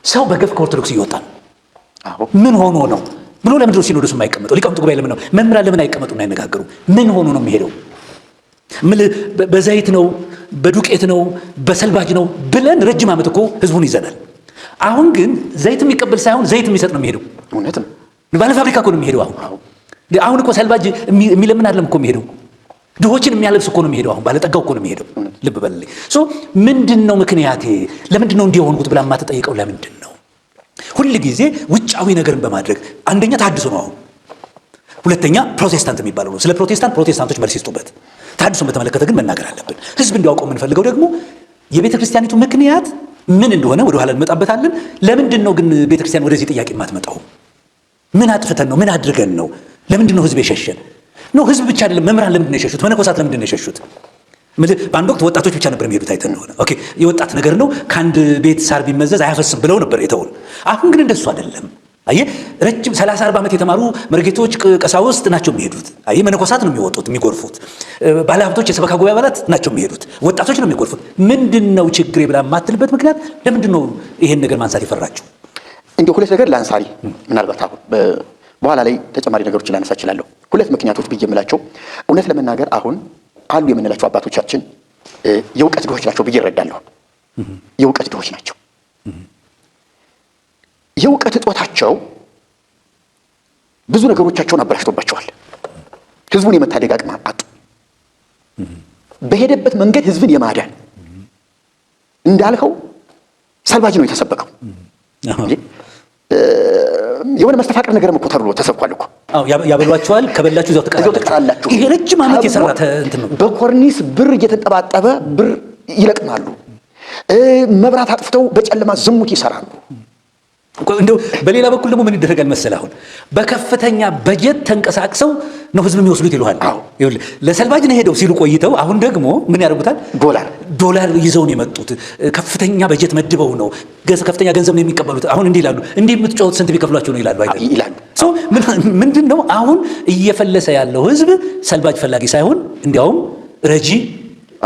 ሰው በገፍ ከኦርቶዶክስ ይወጣል። ምን ሆኖ ነው? ምን ሆነ? ለምንድን ነው ሲኖዶስ የማይቀመጠው? ሊቃውንት ጉባኤ ለምን ነው? መምህራን ለምን አይቀመጡና አይነጋገሩ? ምን ሆኖ ነው የሚሄደው? በዘይት ነው፣ በዱቄት ነው፣ በሰልባጅ ነው ብለን ረጅም ዓመት እኮ ህዝቡን ይዘናል። አሁን ግን ዘይት የሚቀበል ሳይሆን ዘይት የሚሰጥ ነው የሚሄደው። እውነትም ባለ ፋብሪካ እኮ ነው የሚሄደው። አሁን እኮ ሰልባጅ የሚለምን አይደለም እኮ የሚሄደው፣ ድሆችን የሚያለብስ እኮ ነው የሚሄደው። አሁን ባለጠጋው እኮ ነው የሚሄደው። ልብ በልልኝ። ምንድን ነው ምክንያቴ? ለምንድን ነው እንዲሆንኩት ብላ የማትጠይቀው ለምንድን ነው? ሁል ጊዜ ውጫዊ ነገርን በማድረግ አንደኛ ተሐድሶ ነው። አሁን ሁለተኛ ፕሮቴስታንት የሚባለው ነው። ስለ ፕሮቴስታንቶች መልስ ይስጡበት። ተሐድሶን በተመለከተ ግን መናገር አለብን። ህዝብ እንዲያውቀው የምንፈልገው ደግሞ የቤተ ክርስቲያኒቱ ምክንያት ምን እንደሆነ ወደ ኋላ እንመጣበታለን። ለምንድን ነው ግን ቤተ ክርስቲያን ወደዚህ ጥያቄ የማትመጣው? ምን አጥፍተን ነው? ምን አድርገን ነው? ለምንድን ነው ህዝብ የሸሸን? ነው ህዝብ ብቻ አይደለም። መምህራን ለምንድን ነው የሸሹት? መነኮሳት ለምንድን ነው የሸሹት? በአንድ ወቅት ወጣቶች ብቻ ነበር የሚሄዱት አይተን እንደሆነ። ኦኬ የወጣት ነገር ነው፣ ከአንድ ቤት ሳር ቢመዘዝ አያፈስም ብለው ነበር የተውን። አሁን ግን እንደሱ አይደለም። አየህ ረጅም 30-40 ዓመት የተማሩ መርጌቶች፣ ቀሳውስት ናቸው የሚሄዱት። አየህ መነኮሳት ነው የሚወጡት የሚጎርፉት። ባለሀብቶች፣ የሰበካ ጉባኤ አባላት ናቸው የሚሄዱት። ወጣቶች ነው የሚጎርፉት። ምንድን ነው ችግሬ ብላ የማትልበት ምክንያት ለምንድን ነው ይሄን ነገር ማንሳት የፈራችሁ? እንዲሁ ሁለት ነገር ላንሳሪ። ምናልባት አሁን በኋላ ላይ ተጨማሪ ነገሮችን ላነሳ እችላለሁ። ሁለት ምክንያቶች ብዬ የምላቸው እውነት ለመናገር አሁን አሉ የምንላቸው አባቶቻችን የእውቀት ድሆች ናቸው ብዬ እረዳለሁ። የእውቀት ድሆች ናቸው። የእውቀት እጦታቸው ብዙ ነገሮቻቸውን አበላሽቶባቸዋል። ህዝቡን የመታደግ አቅም አጡ። በሄደበት መንገድ ህዝብን የማዳን እንዳልከው ሰልባጅ ነው የተሰበከው። የሆነ መስተፋቅር ነገርም እኮ ተብሎ ተሰብኳል እኮ። ያበሏቸዋል፣ ከበላችሁ እዛው ትቀራላችሁ። ይሄ ረጅም ዓመት የሰራ እንትን ነው። በኮርኒስ ብር እየተንጠባጠበ ብር ይለቅማሉ። መብራት አጥፍተው በጨለማ ዝሙት ይሰራሉ። እንደው በሌላ በኩል ደግሞ ምን ይደረጋል መሰለህ? አሁን በከፍተኛ በጀት ተንቀሳቅሰው ነው ህዝብ የሚወስዱት ይሉሃል። ለሰልባጅ ነው ሄደው ሲሉ ቆይተው አሁን ደግሞ ምን ያደርጉታል? ዶላር ይዘው ነው የመጡት። ከፍተኛ በጀት መድበው ነው ከፍተኛ ገንዘብ ነው የሚቀበሉት። አሁን እንዲህ ይላሉ፣ እንዲህ የምትጫወት ስንት ቢከፍሏቸው ነው ይላሉ ይላሉ። ምንድን ነው አሁን እየፈለሰ ያለው ህዝብ ሰልባጅ ፈላጊ ሳይሆን እንዲያውም ረጂ፣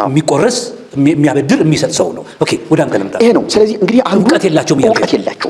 የሚቆረስ፣ የሚያበድር፣ የሚሰጥ ሰው ነው። ኦኬ ወደ አንተ ልምጣ። ይሄ ነው። ስለዚህ እንግዲህ እውቀት የላቸውም።